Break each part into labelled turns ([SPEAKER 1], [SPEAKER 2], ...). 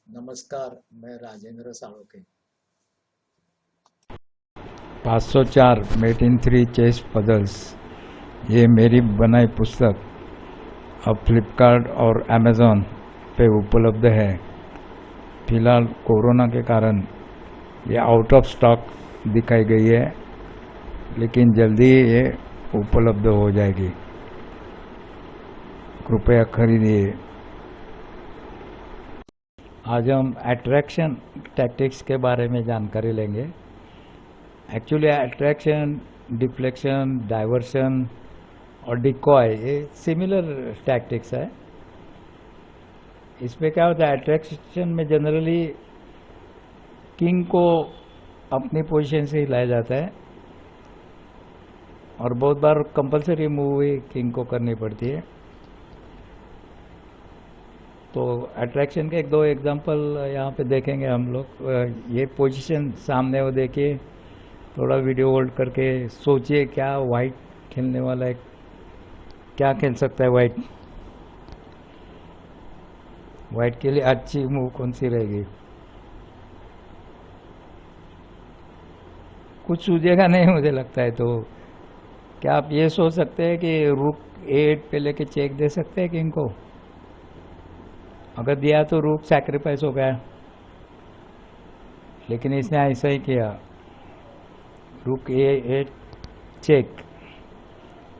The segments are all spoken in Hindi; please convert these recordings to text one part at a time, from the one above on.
[SPEAKER 1] नमस्कार, मैं Rajendra Salokhe.
[SPEAKER 2] 504 mate in 3 chess puzzles, ये मेरी बनाई पुस्तक अब फ्लिपकार्ट और अमेज़ॉन पे उपलब्ध है। फिलहाल कोरोना के कारण ये आउट ऑफ स्टॉक दिखाई गई है, लेकिन जल्दी ही ये उपलब्ध हो जाएगी। कृपया खरीदिए। आज हम अट्रैक्शन टैक्टिक्स के बारे में जानकारी लेंगे। एक्चुअली अट्रैक्शन, डिफ्लेक्शन, डाइवर्शन और डिकॉय ये सिमिलर टैक्टिक्स है। इसमें क्या होता है, अट्रैक्शन में जनरली किंग को अपनी पोजीशन से हिलाया जाता है और बहुत बार कंपलसरी मूव किंग को करनी पड़ती है। तो अट्रैक्शन के एक दो एग्जांपल यहाँ पे देखेंगे हम लोग। ये पोजीशन सामने वो देखिए, थोड़ा वीडियो होल्ड करके सोचिए क्या वाइट खेलने वाला है, क्या खेल सकता है वाइट। वाइट के लिए अच्छी मूव कौन सी रहेगी? कुछ सूझेगा नहीं मुझे लगता है। तो क्या आप ये सोच सकते हैं कि रुक A8 पे लेके चेक दे सकते हैं किंग को? अगर दिया तो रुक सैक्रिफाइस हो गया, लेकिन इसने ऐसा ही किया, रुक A8 चेक।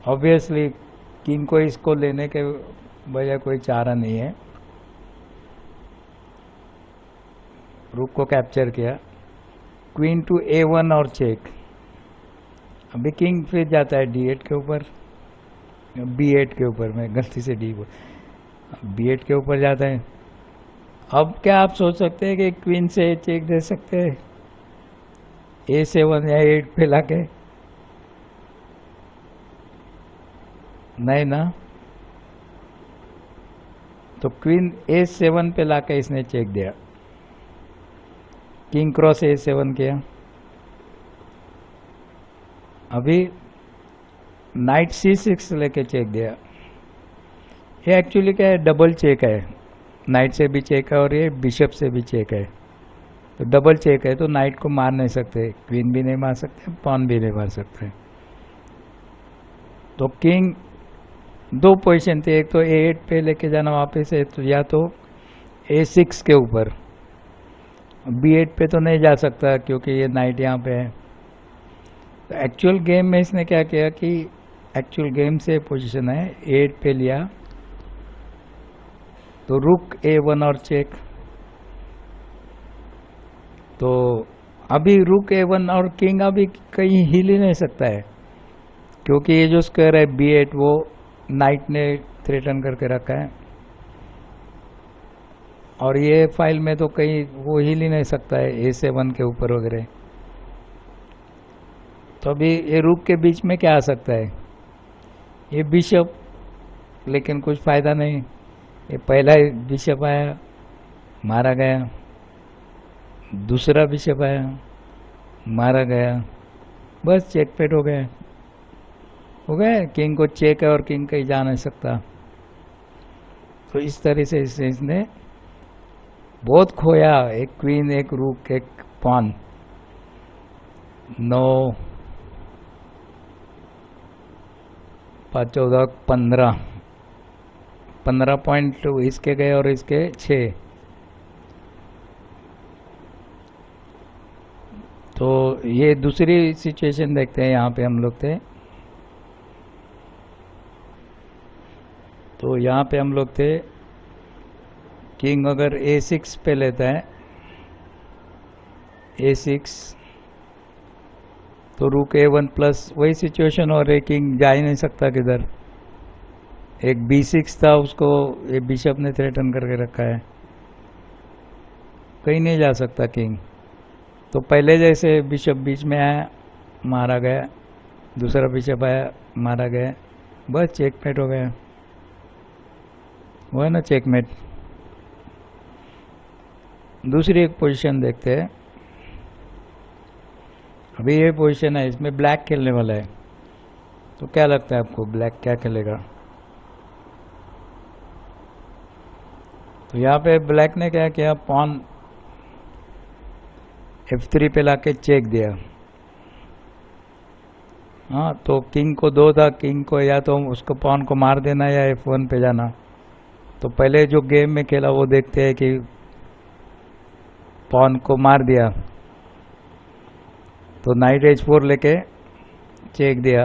[SPEAKER 2] ऑब्वियसली किंग को इसको लेने के बजाय कोई चारा नहीं है। रुक को कैप्चर किया, क्वीन टू A1 और चेक। अभी किंग फिर जाता है D8 के ऊपर, B8 के ऊपर, मैं गलती से B8 के ऊपर जाता है। अब क्या आप सोच सकते हैं कि क्वीन से चेक दे सकते हैं A7 या 8 पे लाके? नहीं ना। तो क्वीन A7 पे लाके इसने चेक दिया, किंग क्रॉस A7 किया। अभी नाइट C6 लेके चेक दिया। ये एक्चुअली क्या है, डबल चेक है। नाइट से भी चेक है और ये बिशप से भी चेक है, तो डबल चेक है। तो नाइट को मार नहीं सकते, क्वीन भी नहीं मार सकते, पॉन भी नहीं मार सकते। तो किंग दो पोजीशन थे, एक तो A8 पे लेके जाना वापस है, तो या तो A6 के ऊपर। B8 पे तो नहीं जा सकता क्योंकि ये नाइट यहाँ पे है। तो एक्चुअल गेम में इसने क्या किया कि एक्चुअल गेम से पोजीशन है, A8 पे लिया तो रुक A1 और चेक। तो अभी रुक A1 और किंग अभी कहीं हिल ही नहीं सकता है, क्योंकि ये जो स्क्वायर है B8 वो नाइट ने थ्रेटन करके रखा है, और ये फाइल में तो कहीं वो हिल ही नहीं सकता है A7 के ऊपर वगैरह। तो अभी ये रुक के बीच में क्या आ सकता है, ये बिशप, लेकिन कुछ फायदा नहीं। ये पहला बिशप आया, मारा गया। दूसरा बिशप आया, मारा गया। बस चेकपेट हो गया। हो गया, किंग को चेक है और किंग कहीं जा नहीं सकता। तो इस तरह से इसने बहुत खोया, एक क्वीन, एक रूक, एक पॉन। 9 5 14 15 पॉइंट इसके गए और इसके 6। तो ये दूसरी सिचुएशन देखते हैं। यहाँ पे हम लोग थे, तो यहाँ पे हम लोग थे, किंग अगर A6 पे लेता है, A6 तो रुक A1 प्लस, वही सिचुएशन हो रही, किंग जा ही नहीं सकता किधर। एक B6 था, उसको ये बिशप ने थ्रेटन करके रखा है, कहीं नहीं जा सकता किंग। तो पहले जैसे बिशप बीच में आया, मारा गया। दूसरा बिशप आया, मारा गया। बस चेकमेट हो गया। वो है ना चेकमेट। दूसरी एक पोजीशन देखते हैं। अभी ये पोजीशन है, इसमें ब्लैक खेलने वाला है। तो क्या लगता है आपको, ब्लैक क्या खेलेगा? तो यहाँ पे ब्लैक ने क्या किया, पॉन F3 पे लाके चेक दिया। हाँ, तो किंग को 2 था, किंग को या तो उसको पॉन को मार देना या F1 पे जाना। तो पहले जो गेम में खेला वो देखते हैं कि पॉन को मार दिया तो नाइट H4 लेके चेक दिया।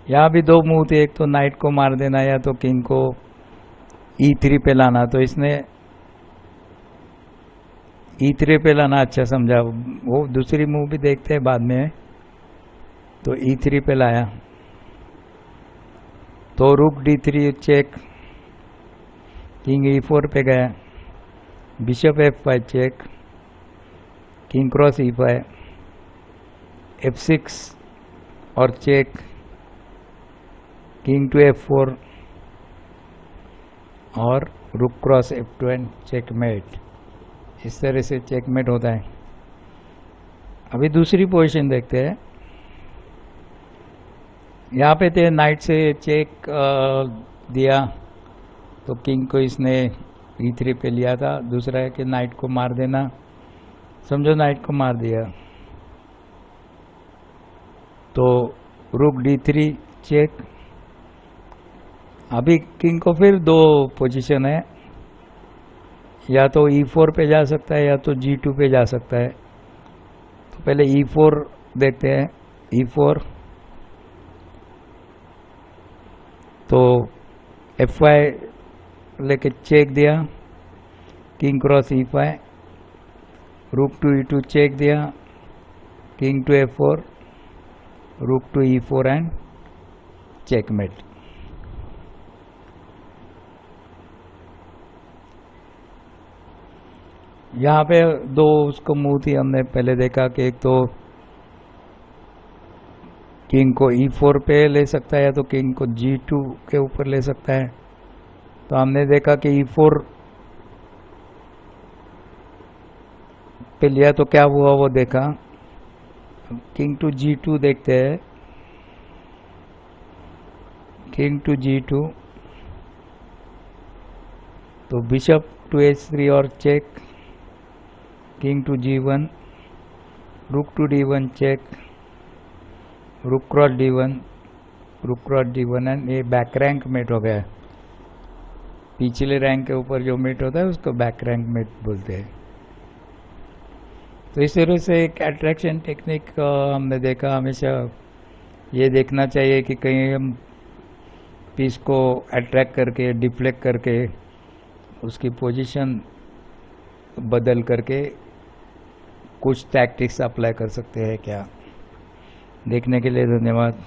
[SPEAKER 2] यहाँ भी 2 मूव थे, एक तो नाइट को मार देना या तो किंग को E3 पे लाना। तो इसने E3 पे लाना अच्छा समझा, वो दूसरी मूव भी देखते हैं बाद में। तो E3 पे लाया तो रुक D3 चेक, किंग E4 पे गया, bishop F5 check, king cross E5, F6 और चेक, किंग टू F4 और रुक क्रॉस F2 चेकमेट। इस तरह से चेकमेट होता है। अभी दूसरी पोजीशन देखते हैं। यहाँ पे थे नाइट से चेक दिया तो किंग को इसने E3 पे लिया था। दूसरा है कि नाइट को मार देना, समझो नाइट को मार दिया तो रुक D3 चेक। अभी किंग को फिर 2 पोजीशन है, या तो E4 पे जा सकता है या तो G2 पे जा सकता है। तो पहले E4 देखते हैं। E4 तो F5 लेके चेक दिया, king cross E5, rook to E2 check दिया, king to F4, rook to E4 and checkmate. यहाँ पे 2 उसको मूव थी, हमने पहले देखा कि एक तो किंग को E4 पे ले सकता है या तो किंग को G2 के ऊपर ले सकता है। तो हमने देखा कि E4 पे लिया तो क्या हुआ वो देखा। किंग टू G2 देखते हैं। किंग टू G2 तो बिशप टू H3 और चेक, किंग टू G1, रुक टू D1 चेक, रुक क्रॉस D1, रुक क्रॉस D1 एंड ये बैक रैंक मेट हो गया। पिछले रैंक के ऊपर जो मेट होता है उसको बैक रैंक मेट बोलते हैं। तो इस तरह से एक अट्रैक्शन टेक्निक हमने देखा। हमेशा ये देखना चाहिए कि कहीं हम पीस को अट्रैक्ट करके डिफ्लेक्ट करके उसकी पोजीशन बदल करके कुछ टैक्टिक्स अप्लाई कर सकते हैं क्या। देखने के लिए धन्यवाद।